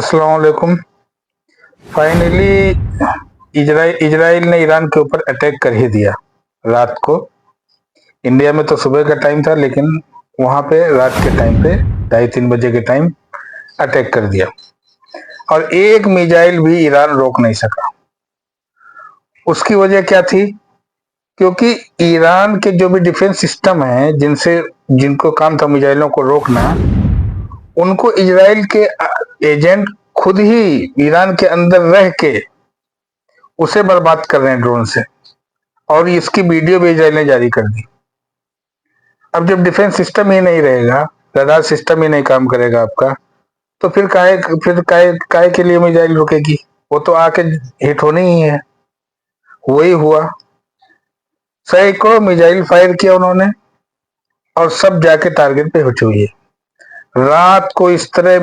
अस्सलाम वालेकुम। Finally Israel ने ईरान के ऊपर अटैक कर ही दिया रात को। इंडिया में तो सुबह का टाइम था, लेकिन वहां पे रात के टाइम पे 2:30-3 बजे के टाइम अटैक कर दिया और एक मिसाइल भी ईरान रोक नहीं सका। उसकी वजह क्या थी? क्योंकि ईरान के जो भी डिफेंस सिस्टम है, जिनको काम था मिसाइलों को रोकना, उनको इजराइल के एजेंट खुद ही ईरान के अंदर रह के उसे बर्बाद कर रहे हैं ड्रोन से, और इसकी वीडियो भी इजराइल ने जारी कर दी। अब जब डिफेंस सिस्टम ही नहीं रहेगा, रडार सिस्टम ही नहीं काम करेगा आपका, तो फिर काहे के लिए मिसाइल रुकेगी? वो तो आके हिट होनी ही है। वही हुआ, सैकड़ों मिसाइल फायर किया उन्होंने और सब जाके टारगेट पे हिट हुई है। रात को इस तरह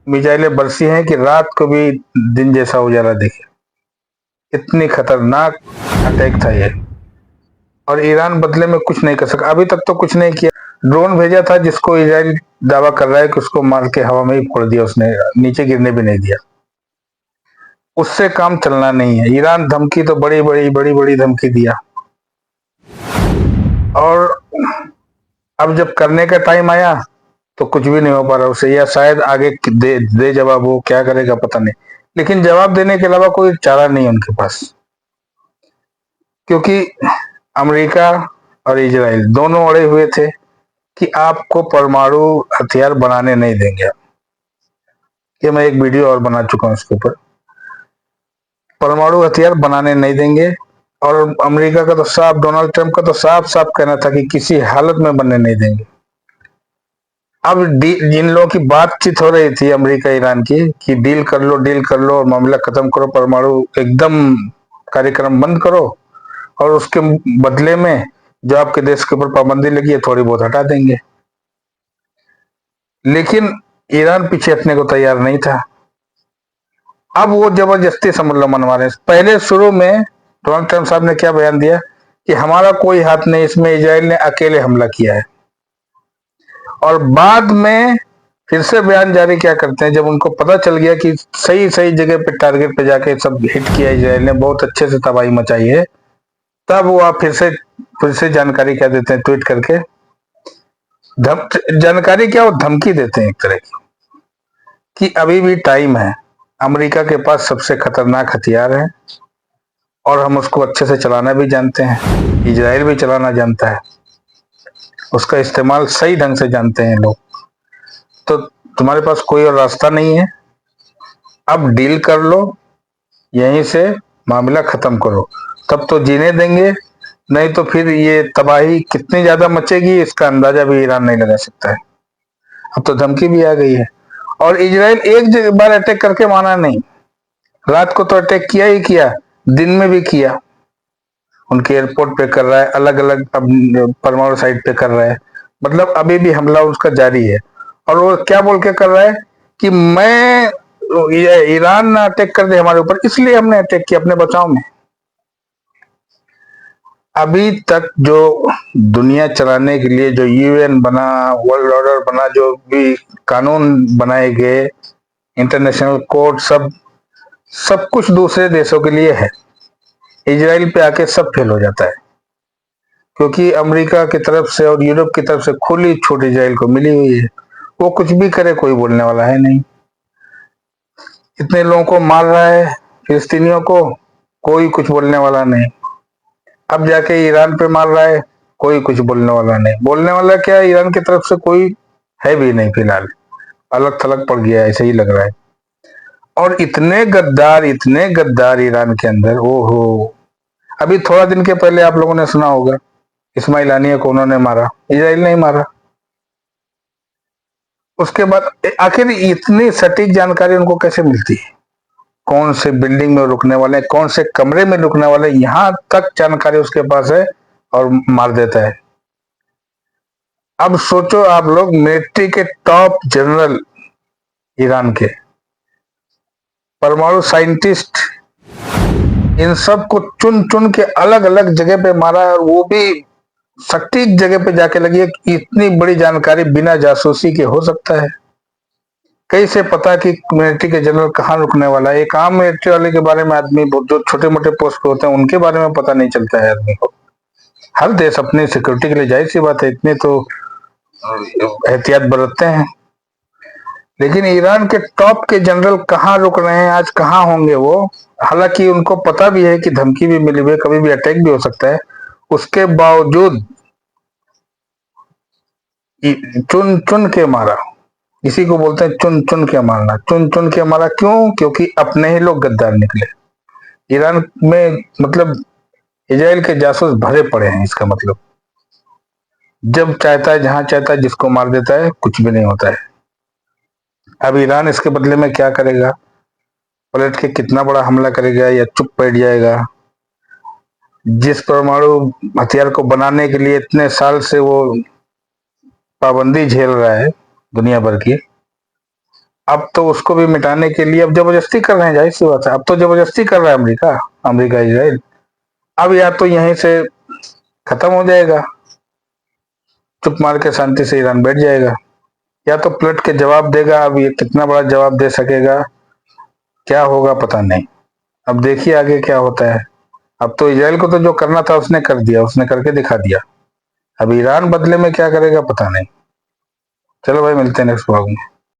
मिसाइलें बरसी हैं कि रात को भी दिन जैसा उजाला दिखे। इतनी खतरनाक अटैक था ये, और ईरान बदले में कुछ नहीं कर सका। अभी तक तो कुछ नहीं किया। ड्रोन भेजा था जिसको इजराइल दावा कर रहा है कि उसको मार के हवा में ही फोड़ दिया उसने, नीचे गिरने भी नहीं दिया। उससे काम चलना नहीं है। ईरान धमकी तो बड़ी बड़ी बड़ी बड़ी धमकी दिया, और अब जब करने का टाइम आया तो कुछ भी नहीं हो पा रहा उसे, या शायद आगे दे जवाब। वो क्या करेगा पता नहीं, लेकिन जवाब देने के अलावा कोई चारा नहीं है उनके पास। क्योंकि अमेरिका और इजराइल दोनों अड़े हुए थे कि आपको परमाणु हथियार बनाने नहीं देंगे। ये मैं एक वीडियो और बना चुका हूं इसके ऊपर। परमाणु हथियार बनाने नहीं देंगे, और अमेरिका का तो साफ, डोनाल्ड ट्रंप का तो साफ साफ कहना था कि किसी हालत में बनने नहीं देंगे। अब जिन लोगों की बातचीत हो रही थी अमेरिका ईरान की कि डील कर लो और मामला खत्म करो, परमाणु एकदम कार्यक्रम बंद करो, और उसके बदले में जो आपके देश के ऊपर पाबंदी लगी है थोड़ी बहुत हटा देंगे। लेकिन ईरान पीछे हटने को तैयार नहीं था। अब वो जबरदस्ती समझ लो मनवा रहे हैं। पहले शुरू में डोनाल्ड ट्रंप साहब ने क्या बयान दिया कि हमारा कोई हाथ नहीं, इसमें इजराइल ने अकेले हमला किया है। और बाद में फिर से बयान जारी क्या करते हैं, जब उनको पता चल गया कि सही सही जगह पे टारगेट पे जाके सब हिट किया इजराइल ने, बहुत अच्छे से तबाही मचाई है, तब वो आप फिर से जानकारी क्या देते हैं ट्वीट करके। जानकारी क्या, वो धमकी देते हैं एक तरह की कि अभी भी टाइम है, अमेरिका के पास सबसे खतरनाक हथियार है और हम उसको अच्छे से चलाना भी जानते हैं, इजराइल भी चलाना जानता है, उसका इस्तेमाल सही ढंग से जानते हैं लोग। तो तुम्हारे पास कोई और रास्ता नहीं है, अब डील कर लो, यहीं से मामला खत्म करो, तब तो जीने देंगे, नहीं तो फिर ये तबाही कितनी ज्यादा मचेगी इसका अंदाजा भी ईरान नहीं लगा सकता है। अब तो धमकी भी आ गई है, और इजराइल एक बार अटैक करके माना नहीं, रात को तो अटैक किया ही किया, दिन में भी किया, उनके एयरपोर्ट पे कर रहा है, अलग अलग परमाणु साइट पे कर रहा है। मतलब अभी भी हमला उसका जारी है। और वो क्या बोल के कर रहा है कि ईरान ना अटैक कर दे हमारे ऊपर, इसलिए हमने अटैक किया अपने बचाव में। अभी तक जो दुनिया चलाने के लिए जो यूएन बना, वर्ल्ड ऑर्डर बना, जो भी कानून बनाए गए, इंटरनेशनल कोर्ट, सब सब कुछ दूसरे देशों के लिए है। इजराइल पे आके सब फेल हो जाता है, क्योंकि अमेरिका की तरफ से और यूरोप की तरफ से खुली छूट इजराइल को मिली हुई है। वो कुछ भी करे कोई बोलने वाला है नहीं। इतने लोगों को मार रहा है फिलिस्तीनियों को, कोई कुछ बोलने वाला नहीं। अब जाके ईरान पे मार रहा है, कोई कुछ बोलने वाला नहीं। बोलने वाला क्या, ईरान की तरफ से कोई है भी नहीं फिलहाल, अलग थलग पड़ गया ऐसे ही लग रहा है। और इतने गद्दार ईरान के अंदर, ओहो। अभी थोड़ा दिन के पहले आप लोगों ने सुना होगा, इस्माइल हानिया को उन्होंने मारा, इजराइल नहीं मारा। उसके बाद आखिर इतनी सटीक जानकारी उनको कैसे मिलती है, कौन से बिल्डिंग में रुकने वाले, कौन से कमरे में रुकने वाले, यहां तक जानकारी उसके पास है, और मार देता है। अब सोचो आप लोग, मिलिट्री के टॉप जनरल ईरान के, परमाणु साइंटिस्ट, इन सब को चुन चुन के अलग अलग जगह पे मारा है, और वो भी सटीक जगह पे जाके लगी है। इतनी बड़ी जानकारी बिना जासूसी के हो सकता है? कैसे पता कि मिलिट्री के जनरल कहाँ रुकने वाला है? एक आम मिलिट्री वाले के बारे में आदमी, जो छोटे मोटे पोस्ट पे होते हैं उनके बारे में पता नहीं चलता है आदमी को। हर देश अपनी सिक्योरिटी के लिए, जाहिर सी बात है, इतने तो एहतियात बरतते हैं। लेकिन ईरान के टॉप के जनरल कहाँ रुक रहे हैं आज, कहाँ होंगे वो? हालांकि उनको पता भी है कि धमकी भी मिली हुई है, कभी भी अटैक भी हो सकता है, उसके बावजूद चुन चुन के मारा। इसी को बोलते हैं चुन चुन के मारना। चुन चुन के मारा क्यों? क्योंकि अपने ही लोग गद्दार निकले। ईरान में मतलब इजराइल के जासूस भरे पड़े हैं, इसका मतलब। जब चाहता है, जहां चाहता है, जिसको मार देता है, कुछ भी नहीं होता है। अब ईरान इसके बदले में क्या करेगा? पलट के कितना बड़ा हमला करेगा या चुप बैठ जाएगा? जिस परमाणु हथियार को बनाने के लिए इतने साल से वो पाबंदी झेल रहा है दुनिया भर की, अब तो उसको भी मिटाने के लिए अब जबरदस्ती कर रहे हैं। जाहिर सी बात है, अब तो जबरदस्ती कर रहा है अमेरिका, अमेरिका इजराइल। अब या तो यहीं से खत्म हो जाएगा, चुप मार के शांति से ईरान बैठ जाएगा, या तो पलट के जवाब देगा। अब ये कितना बड़ा जवाब दे सकेगा, क्या होगा पता नहीं। अब देखिए आगे क्या होता है। अब तो इजराइल को तो जो करना था उसने कर दिया, उसने करके दिखा दिया। अब ईरान बदले में क्या करेगा पता नहीं। चलो भाई, मिलते हैं नेक्स्ट ब्लॉग में।